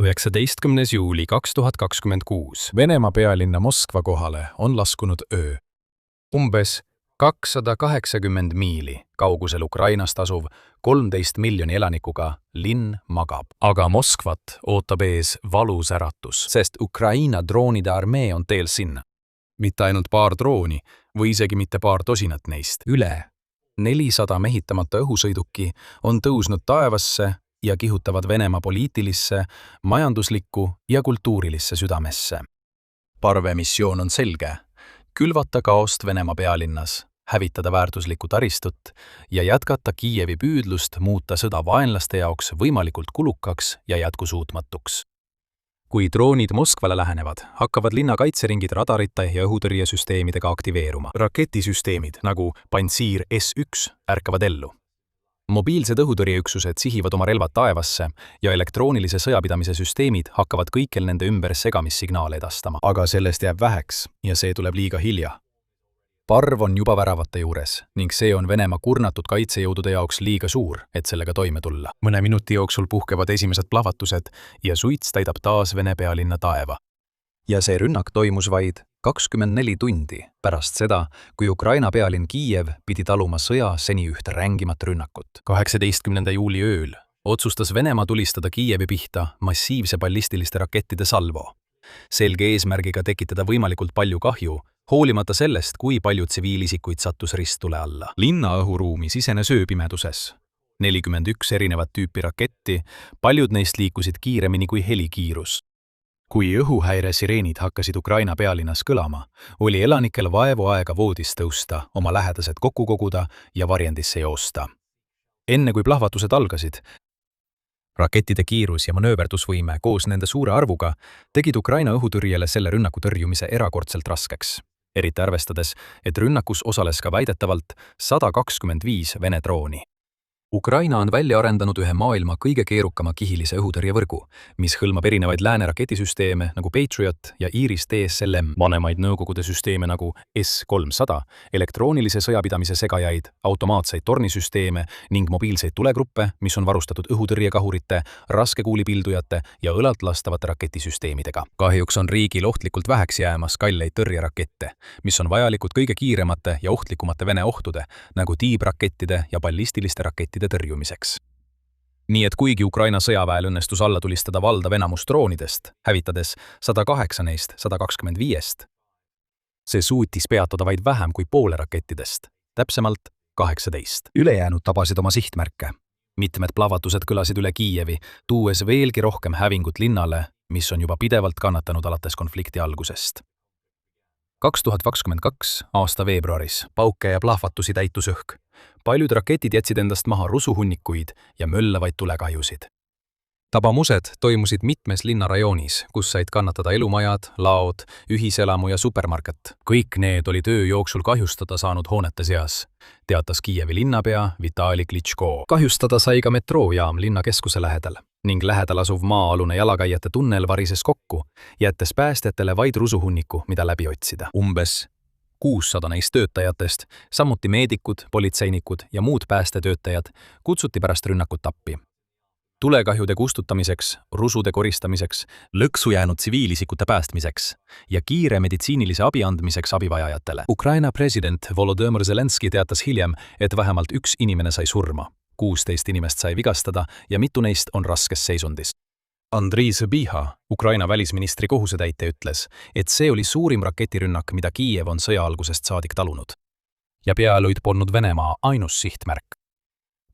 19. juuli 2026. Venemaa pealinna Moskva kohale on laskunud öö. Umbes 280 miili kaugusel Ukrainast asuv 13 miljoni elanikuga linn magab. Aga Moskvat ootab ees valus äratus, sest Ukraina droonide armee on teel sinna. Mitte ainult paar drooni või isegi mitte paar tosinat neist. Üle 400 mehitamata õhusõiduki on tõusnud taevasse ja kihutavad Venemaa poliitilisse, majanduslikku ja kultuurilisse südamesse. Parve missioon on selge: külvata kaost Venemaa pealinnas, hävitada väärtuslikku taristut ja jätkata Kiievi püüdlust muuta sõda vaenlaste jaoks võimalikult kulukaks ja jätkusuutmatuks. Kui droonid Moskvale lähenevad, hakkavad linna kaitseringid radarite ja õhutõrjesüsteemidega aktiveeruma. Raketisüsteemid nagu Pantsir S1 ärkavad ellu. Mobiilsed õhutõrjeüksused sihivad oma relvad taevasse ja elektroonilise sõjapidamise süsteemid hakkavad kõikjal nende ümber segamissignaale edastama. Aga sellest jääb väheks ja see tuleb liiga hilja. Parv on juba väravate juures ning see on Venemaa kurnatud kaitsejõudude jaoks liiga suur, et sellega toime tulla. Mõne minuti jooksul puhkevad esimesed plahvatused ja suits täidab taas Vene pealinna taeva. Ja see rünnak toimus vaid 24 tundi pärast seda, kui Ukraina pealinn Kiiev pidi taluma sõja seni ühte rängimat rünnakut. 18. juuli ööl otsustas Venemaa tulistada Kiievi pihta massiivse ballistiliste rakettide salvo. Selge eesmärgiga tekitada võimalikult palju kahju, hoolimata sellest, kui palju tsiviilisikuid sattus risttule alla. Linna õhuruumi sisenes ööpimeduses. 41 erinevat tüüpi raketti, paljud neist liikusid kiiremini kui helikiirus. Kui õhuhäire sireenid hakkasid Ukraina pealinnas kõlama, oli elanikel vaevu aega voodist tõusta, oma lähedased kokku koguda ja varjendisse joosta. Enne kui plahvatused algasid, rakettide kiirus ja manööverdusvõime koos nende suure arvuga tegid Ukraina õhutõrjele selle rünnaku tõrjumise erakordselt raskeks, eriti arvestades, et rünnakus osales ka väidetavalt 125 Vene drooni. Ukraina on välja arendanud ühe maailma kõige keerukama kihilise õhutõrjevõrgu, mis hõlmab erinevaid lääne raketisüsteeme nagu Patriot ja Iris DSLM, vanemaid Nõukogude süsteeme nagu S-300, elektroonilise sõjapidamise segajaid, automaatseid tornisüsteeme ning mobiilseid tulegruppe, mis on varustatud õhutõrjekahurite, raskekuulipildujate ja õlalt lastavate raketisüsteemidega. Kahjuks on riigil ohtlikult väheks jäämas kalleid tõrjerakette, mis on vajalikud kõige kiiremate ja ohtlikumate Vene ohtude, nagu tiibrakettide ja ballistiliste rakettide tõrjumiseks. Nii et kuigi Ukraina sõjaväel õnnestus alla tulistada valdav enamus droonidest, hävitades 108 neist 125-st, see suutis peatada vaid vähem kui poole rakettidest, täpsemalt 18. Ülejäänud tabasid oma sihtmärke. Mitmed plahvatused kõlasid üle Kiievi, tuues veelgi rohkem hävingut linnale, mis on juba pidevalt kannatanud alates konflikti algusest. 2022 aasta veebruaris pauke ja plahvatusi täitus õhk. Paljud raketid jätsid endast maha rusuhunnikuid ja möllavaid tulekahjusid. Tabamused toimusid mitmes linnarajoonis, kus said kannatada elumajad, laod, ühiselamu ja supermarket. Kõik need olid öö jooksul kahjustada saanud hoonete seas, teatas Kiievi linnapea Vitali Klitschko. Kahjustada sai ka metroojaam linnakeskuse lähedal ning lähedal asuv maa-alune jalakäijate tunnel varises kokku, jättes päästjatele vaid rusuhunniku, mida läbi otsida. Umbes 600 neist töötajatest, samuti meedikud, politseinikud ja muud päästetöötajad kutsuti pärast rünnakut appi. Tulekahjude kustutamiseks, rusude koristamiseks, lõksu jäänud tsiviilisikute päästmiseks ja kiire meditsiinilise abi andmiseks abivajajatele. Ukraina president Volodõmõr Zelenski teatas hiljem, et vähemalt üks inimene sai surma, 16 inimest sai vigastada ja mitu neist on raskes seisundis. Andrii Sõbiha, Ukraina välisministri kohusetäitja, ütles, et see oli suurim raketirünnak, mida Kiiev on sõja algusest saadik talunud. Ja peaaluid polnud Venemaa ainus sihtmärk.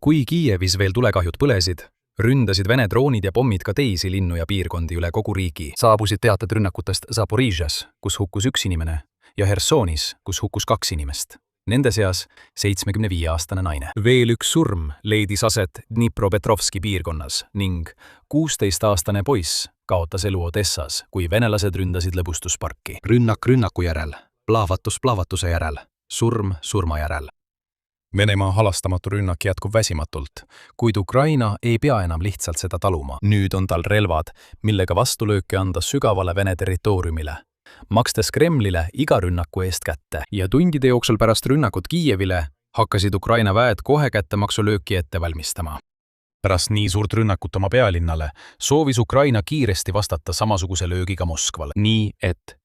Kui Kiievis veel tulekahjud põlesid, ründasid Vene droonid ja pommid ka teisi linnu ja piirkondi üle kogu riigi. Saabusid teated rünnakutest Zaporižjas, kus hukkus üks inimene, ja Hersonis, kus hukkus 2 inimest. Nende seas 75-aastane naine. Veel üks surm leidis aset Dnipropetrovski piirkonnas ning 16-aastane poiss kaotas elu Odessas, kui venelased ründasid lõbustusparki. Rünnak rünnaku järel, plahvatus plahvatuse järel, surm surma järel. Venemaa halastamatu rünnak jätkub väsimatult, kuid Ukraina ei pea enam lihtsalt seda taluma. Nüüd on tal relvad, millega vastulööke anda sügavale Vene territooriumile, makstes Kremlile iga rünnaku eest kätte. Ja tundide jooksul pärast rünnakut Kiievile hakkasid Ukraina väed kohe kättemaksulööki ette valmistama. Pärast nii suurt rünnakut oma pealinnale soovis Ukraina kiiresti vastata samasuguse löögiga Moskvale. Nii et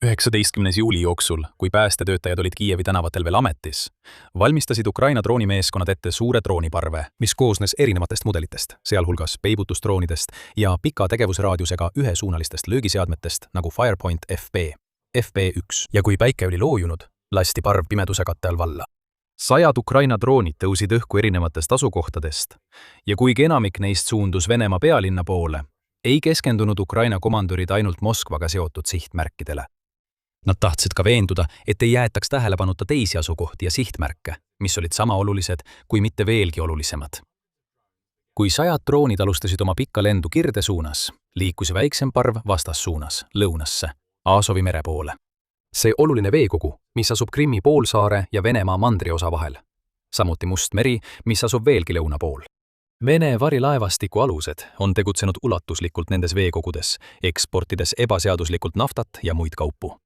19. juuli jooksul, kui päästetöötajad olid Kiievi tänavatel veel ametis, valmistasid Ukraina droonimeeskonnad ette suure drooniparve, mis koosnes erinevatest mudelitest, sealhulgas peibutusdroonidest ja pika tegevusraadiusega ühesuunalistest löögiseadmetest nagu Firepoint FP1. Ja kui päike oli loojunud, lasti parv pimeduse katte all valla. 100 Ukraina droonid tõusid õhku erinevatest asukohtadest ja kuigi enamik neist suundus Venemaa pealinna poole, ei keskendunud Ukraina komandurid ainult Moskvaga seotud sihtmärkidele. Nad tahtsid ka veenduda, et ei jäetaks tähelepanuta teisi asukohti ja sihtmärke, mis olid sama olulised kui mitte veelgi olulisemad. Kui 100 droonid alustasid oma pikka lendu Kirde suunas, liikus väiksem parv vastassuunas, lõunasse, Aasovi mere poole. See oluline veekogu, mis asub Krimmi poolsaare ja Venemaa mandriosa vahel. Samuti Must meri, mis asub veelgi lõuna pool. Vene varilaevastiku alused on tegutsenud ulatuslikult nendes veekogudes, eksportides ebaseaduslikult naftat ja muid kaupu.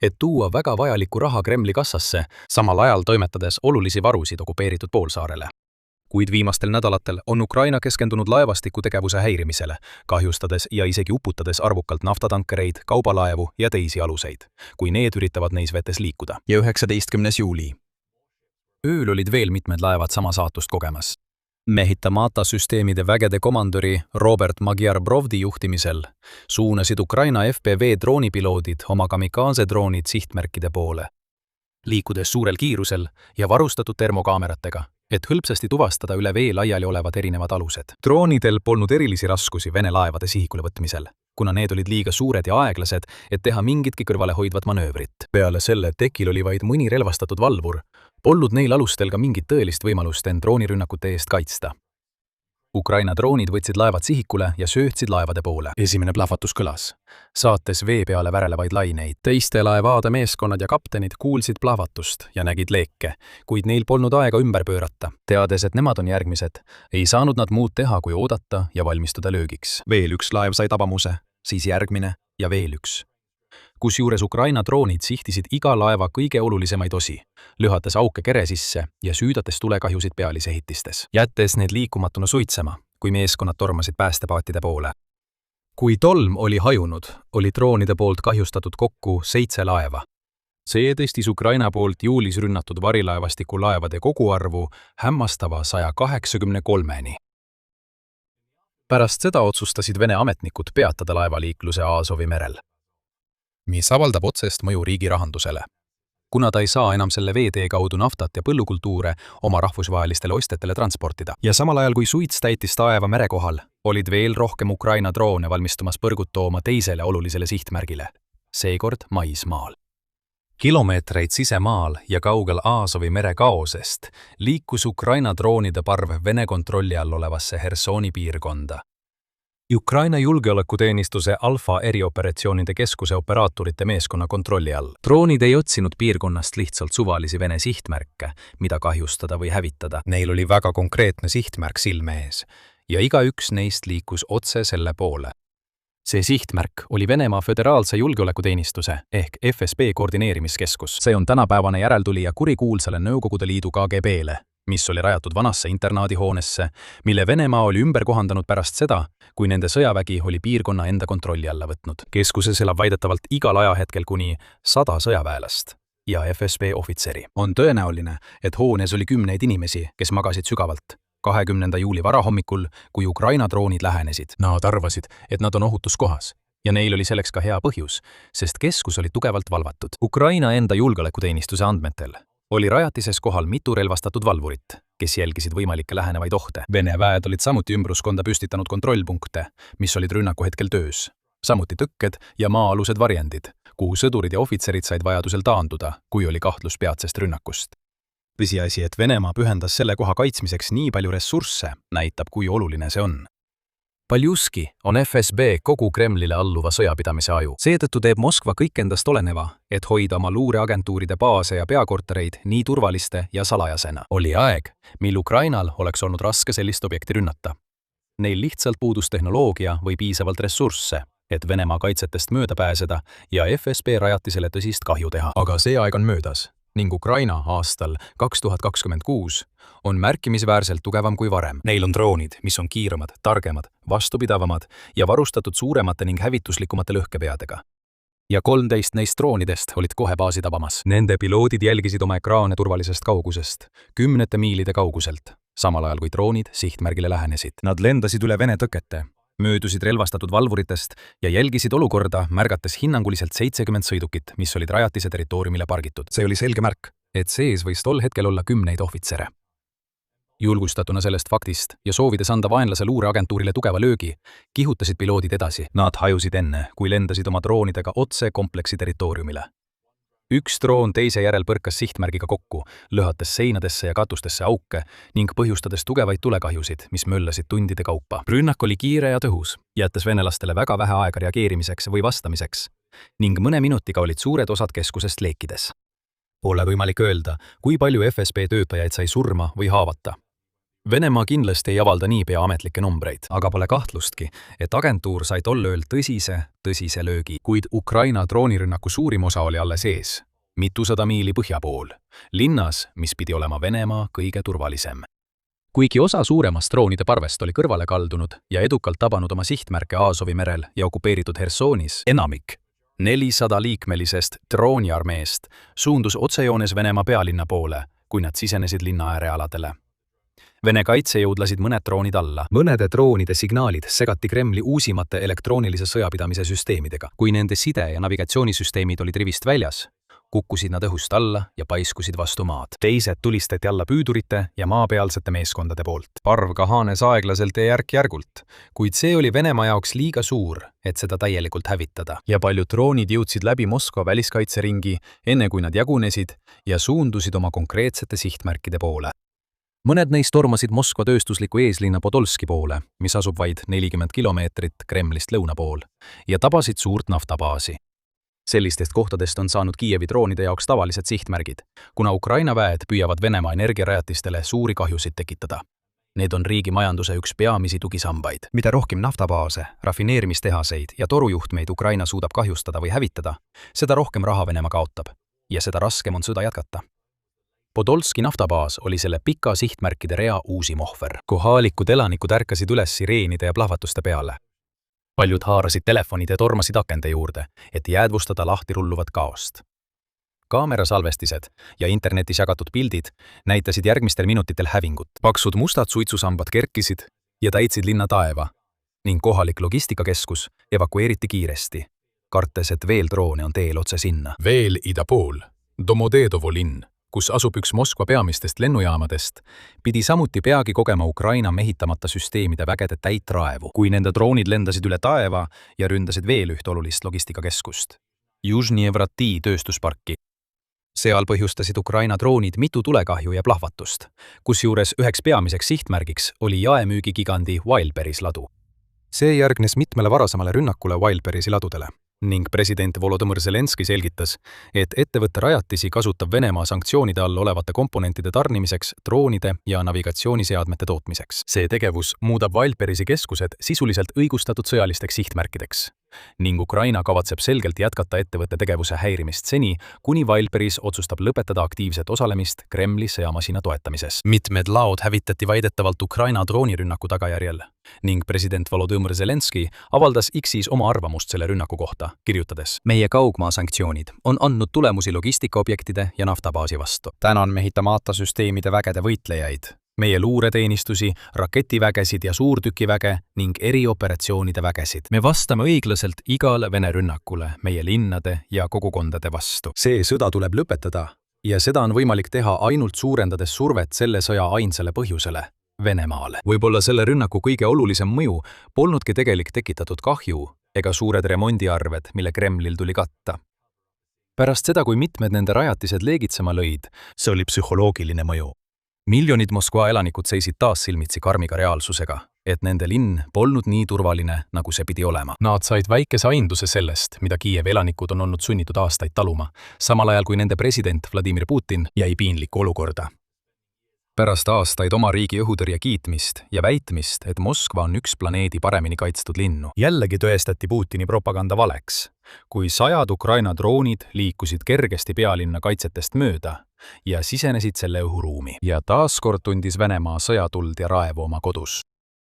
Et tuua väga vajalikku raha Kremli kassasse, samal ajal toimetades olulisi varusid okupeeritud poolsaarele. Kuid viimastel nädalatel on Ukraina keskendunud laevastiku tegevuse häirimisele, kahjustades ja isegi uputades arvukalt naftatankereid, kaubalaevu ja teisi aluseid, kui need üritavad neis vetes liikuda. Ja 19. juuli. Ööl olid veel mitmed laevad sama saatust kogemas. Mehitamata süsteemide vägede komandori Robert Magyar-Brovdi juhtimisel suunasid Ukraina FPV droonipiloodid oma kamikaze-droonid sihtmärkide poole, liikudes suurel kiirusel ja varustatud termokaameratega, et hõlpsasti tuvastada üle vee laiali olevad erinevad alused. Droonidel polnud erilisi raskusi Vene laevade sihikule võtmisel, kuna need olid liiga suured ja aeglased, et teha mingitki kõrvalehoidvat manöövrit. Peale selle tekil oli vaid mõni relvastatud valvur, polnud neil alustel ka mingit tõelist võimalust end droonirünnakute eest kaitsta. Ukraina droonid võtsid laevad sihikule ja söötsid laevade poole. Esimene plahvatus kõlas, saates vee peale värelevaid laineid. Teiste laevaade meeskonnad ja kaptenid kuulsid plahvatust ja nägid leeke, kuid neil polnud aega ümber pöörata. Teades, et nemad on järgmised, ei saanud nad muud teha, kui oodata ja valmistuda löögiks. Veel üks laev sai tabamuse, siis järgmine ja veel üks. Kusjuures Ukraina droonid sihtisid iga laeva kõige olulisemaid osi, lühates auke kere sisse ja süüdates tulekahjusid pealisehitistes, jättes need liikumatuna suitsema, kui meeskonnad tormasid päästepaatide poole. Kui tolm oli hajunud, oli droonide poolt kahjustatud kokku 7 laeva. See tõstis Ukraina poolt juulis rünnatud varilaevastiku laevade koguarvu hämmastava 183-ni. Pärast seda otsustasid Vene ametnikud peatada laevaliikluse Aasovi merel, mis avaldab otsest mõju riigi rahandusele. Kuna ta ei saa enam selle veetee kaudu naftat ja põllukultuure oma rahvusvahelistele ostjatele transportida. Ja samal ajal kui suits täitis taeva merekohal, olid veel rohkem Ukraina droone valmistumas põrgut tooma teisele olulisele sihtmärgile, seekord maismaal. Kilomeetreid sisemaal ja kaugel Aasovi mere kaosest liikus Ukraina droonide parv Vene kontrolli all olevasse Hersoni piirkonda. Ukraina julgeolekuteenistuse Alfa erioperatsioonide keskuse operaatorite meeskonna kontrolli all. Droonid ei otsinud piirkonnast lihtsalt suvalisi Vene sihtmärke, mida kahjustada või hävitada. Neil oli väga konkreetne sihtmärk silme ees ja igaüks neist liikus otse selle poole. See sihtmärk oli Venemaa Föderaalse julgeolekuteenistuse ehk FSB koordineerimiskeskus. See on tänapäevane järeltulija kurikuulsale Nõukogude Liidu KGB-le, mis oli rajatud vanasse internaadihoonesse, mille Venemaa oli ümber kohandanud pärast seda, kui nende sõjavägi oli piirkonna enda kontrolli alla võtnud. Keskuses elab väidetavalt igal ajahetkel kuni 100 sõjaväelast ja FSB ohvitseri. On tõenäoline, et hoones oli 10 inimesi, kes magasid sügavalt. 20. juuli varahommikul, kui Ukraina droonid lähenesid. Nad arvasid, et nad on ohutus kohas. Ja neil oli selleks ka hea põhjus, sest keskus oli tugevalt valvatud. Ukraina enda julgeolekuteenistuse andmetel oli rajatises kohal mitu relvastatud valvurit, kes jälgisid võimalikke lähenevaid ohte. Vene väed olid samuti ümbruskonda püstitanud kontrollpunkte, mis olid rünnaku hetkel töös. Samuti tõkked ja maa-alused varjendid, kuhu sõdurid ja ohvitserid said vajadusel taanduda, kui oli kahtlus peatsest rünnakust. Tõsiasi, et Venemaa pühendas selle koha kaitsmiseks nii palju ressursse, näitab, kui oluline see on. Paljuski on FSB kogu Kremlile alluva sõjapidamise aju. Seetõttu teeb Moskva kõik endast oleneva, et hoida oma luureagentuuride baase ja peakortereid nii turvaliste ja salajasena. Oli aeg, mil Ukrainal oleks olnud raske sellist objekti rünnata. Neil lihtsalt puudus tehnoloogia või piisavalt ressursse, et Venemaa kaitsetest mööda pääseda ja FSB rajatisele tõsist kahju teha. Aga see aeg on möödas. ning Ukraina aastal 2026 on märkimisväärselt tugevam kui varem. Neil on droonid, mis on kiiremad, targemad, vastupidavamad ja varustatud suuremate ning hävituslikumate lõhkepeadega. Ja 13 neist droonidest olid kohe baasi tabamas. Nende piloodid jälgisid oma ekraane turvalisest kaugusest, 10 miilide kauguselt, samal ajal kui droonid sihtmärgile lähenesid. Nad lendasid üle Vene tõkete, möödusid relvastatud valvuritest ja jälgisid olukorda, märgates hinnanguliselt 70 sõidukit, mis olid rajatise territooriumile pargitud. See oli selge märk, et sees võis tol hetkel olla 10 ohvitsere. Julgustatuna sellest faktist ja soovides anda vaenlase luureagentuurile tugeva löögi, kihutasid piloodid edasi. Nad hajusid enne, kui lendasid oma droonidega otse kompleksi territooriumile. Üks droon teise järel põrkas sihtmärgiga kokku, lõhates seinadesse ja katustesse auke ning põhjustades tugevaid tulekahjusid, mis möllasid tundide kaupa. Rünnak oli kiire ja tõhus, jättes venelastele väga vähe aega reageerimiseks või vastamiseks, ning mõne minutiga olid suured osad keskusest leekides. Pole võimalik öelda, kui palju FSB töötajaid sai surma või haavata. Venemaa kindlasti ei avalda niipea ametlikke numbreid, aga pole kahtlustki, et agentuur sai tol ööl tõsise löögi, kuid Ukraina droonirünnaku suurim osa oli alles ees, mitusada miili põhja pool, linnas, mis pidi olema Venemaa kõige turvalisem. Kuigi osa suuremast droonide parvest oli kõrvale kaldunud ja edukalt tabanud oma sihtmärke Aasovi merel ja okupeeritud Hersonis, enamik 400-liikmelisest drooniarmeest suundus otsejoones Venemaa pealinna poole, kui nad sisenesid linna äärealadele. Vene kaitsejõud lasid mõned droonid alla. Mõnede droonide signaalid segati Kremli uusimate elektroonilise sõjapidamise süsteemidega. Kui nende side- ja navigatsioonisüsteemid olid rivist väljas, kukkusid nad õhust alla ja paiskusid vastu maad. Teised tulistati alla püüdurite ja maapealsete meeskondade poolt. Parv kahanes aeglaselt ja järk-järgult, kuid see oli Venemaa jaoks liiga suur, et seda täielikult hävitada. Ja paljud droonid jõudsid läbi Moskva väliskaitseringi, enne kui nad jagunesid ja suundusid oma konkreetsete sihtmärkide poole. Mõned neist tormasid Moskva tööstusliku eeslinna Podolski poole, mis asub vaid 40 kilomeetrit Kremlist lõuna pool, ja tabasid suurt naftabaasi. Sellistest kohtadest on saanud Kiievi droonide jaoks tavalised sihtmärgid, kuna Ukraina väed püüavad Venemaa energiarajatistele suuri kahjusid tekitada. Need on riigi majanduse üks peamisi tugisambaid. Mida rohkem naftabaase, rafineerimistehaseid ja torujuhtmeid Ukraina suudab kahjustada või hävitada, seda rohkem raha Venemaa kaotab ja seda raskem on sõda jätkata. Podolski naftabaas oli selle pika sihtmärkide rea uusim ohver. Kohalikud elanikud ärkasid üles sireenide ja plahvatuste peale. Paljud haarasid telefonid ja tormasid akende juurde, et jäädvustada lahti rulluvat kaost. Kaamerasalvestised ja internetis jagatud pildid näitasid järgmistel minutitel hävingut. Paksud mustad suitsusambad kerkisid ja täitsid linna taeva ning kohalik logistikakeskus evakueeriti kiiresti, kartes, et veel droone on teel otse sinna. Veel ida pool, Domodedovo linn, kus asub üks Moskva peamistest lennujaamadest, pidi samuti peagi kogema Ukraina mehitamata süsteemide vägede täit raevu, kui nende droonid lendasid üle taeva ja ründasid veel üht olulist logistikakeskust. Južnievrati tööstusparki. Seal põhjustasid Ukraina droonid mitu tulekahju ja plahvatust, kusjuures üheks peamiseks sihtmärgiks oli jaemüügigigandi Wildberries ladu. See järgnes mitmele varasemale rünnakule Wildberriesi ladudele ning president Volodõmõr Zelenski selgitas, et ettevõtte rajatisi kasutab Venemaa sanktsioonide all olevate komponentide tarnimiseks, droonide ja navigatsiooniseadmete tootmiseks. See tegevus muudab Wildberriesi keskused sisuliselt õigustatud sõjalisteks sihtmärkideks ning Ukraina kavatseb selgelt jätkata ettevõtte tegevuse häirimist seni, kuni Wildberries otsustab lõpetada aktiivset osalemist Kremli sõjamasina toetamises. Mitmed laod hävitati väidetavalt Ukraina droonirünnaku tagajärjel ning president Volodõmõr Zelenski avaldas X-is oma arvamust selle rünnaku kohta, kirjutades: Meie kaugmaa sanktsioonid on andnud tulemusi logistikaobjektide ja naftabaasi vastu. Tänan mehitamata süsteemide vägede võitlejaid, meie luureteenistusi, raketivägesid ja suurtükiväge ning erioperatsioonide vägesid. Me vastame õiglaselt igale Vene rünnakule meie linnade ja kogukondade vastu. See sõda tuleb lõpetada ja seda on võimalik teha ainult suurendades survet selle sõja ainsale põhjusele, Venemaale. Võib-olla selle rünnaku kõige olulisem mõju polnudki tegelik tekitatud kahju ega suured remondiarved, mille Kremlil tuli katta. Pärast seda, kui mitmed nende rajatised leegitsema lõid, see oli psühholoogiline mõju. Miljonid Moskva elanikud seisid taas silmitsi karmiga reaalsusega, et nende linn polnud nii turvaline, nagu see pidi olema. Nad said väikese ainduse sellest, mida Kiievi elanikud on olnud sunnitud aastaid taluma, samal ajal kui nende president Vladimir Putin jäi piinlikku olukorda. Pärast aastaid oma riigi õhutõrje kiitmist ja väitmist, et Moskva on üks planeedi paremini kaitstud linnu. Jällegi tõestati Putini propaganda valeks, kui 100 Ukraina droonid liikusid kergesti pealinna kaitsetest mööda ja sisenesid selle õhuruumi. Ja taaskord tundis Venemaa sõjatuld ja raevu oma kodus.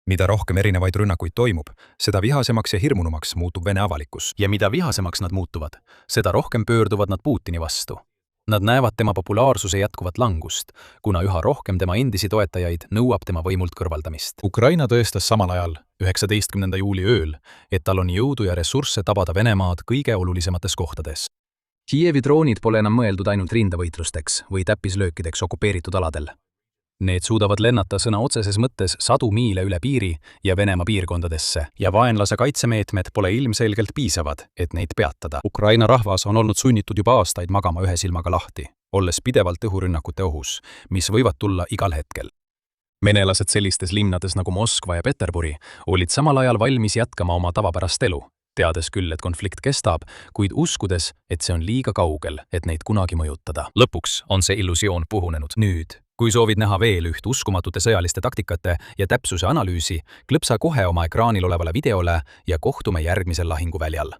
Mida rohkem erinevaid rünnakuid toimub, seda vihasemaks ja hirmunumaks muutub Vene avalikkus. Ja mida vihasemaks nad muutuvad, seda rohkem pöörduvad nad Putini vastu. Nad näevad tema populaarsuse jätkuvat langust, kuna üha rohkem tema endisi toetajaid nõuab tema võimult kõrvaldamist. Ukraina tõestas samal ajal, 19. juuli ööl, et tal on jõudu ja ressursse tabada Venemaad kõige olulisemates kohtades. Kiievi droonid pole enam mõeldud ainult rindavõitlusteks või täppislöökideks okupeeritud aladel. Need suudavad lennata sõna otseses mõttes 100 miile üle piiri ja Venemaa piirkondadesse ja vaenlase kaitsemeetmed pole ilmselgelt piisavad, et neid peatada. Ukraina rahvas on olnud sunnitud juba aastaid magama ühe silmaga lahti, olles pidevalt õhurünnakute ohus, mis võivad tulla igal hetkel. Venelased sellistes linnades nagu Moskva ja Peterburi olid samal ajal valmis jätkama oma tavapärast elu, teades küll, et konflikt kestab, kuid uskudes, et see on liiga kaugel, et neid kunagi mõjutada. Lõpuks on see illusioon puhunenud. Nüüd, kui soovid näha veel üht uskumatute sõjaliste taktikate ja täpsuse analüüsi, klõpsa kohe oma ekraanil olevale videole ja kohtume järgmisel lahinguväljal.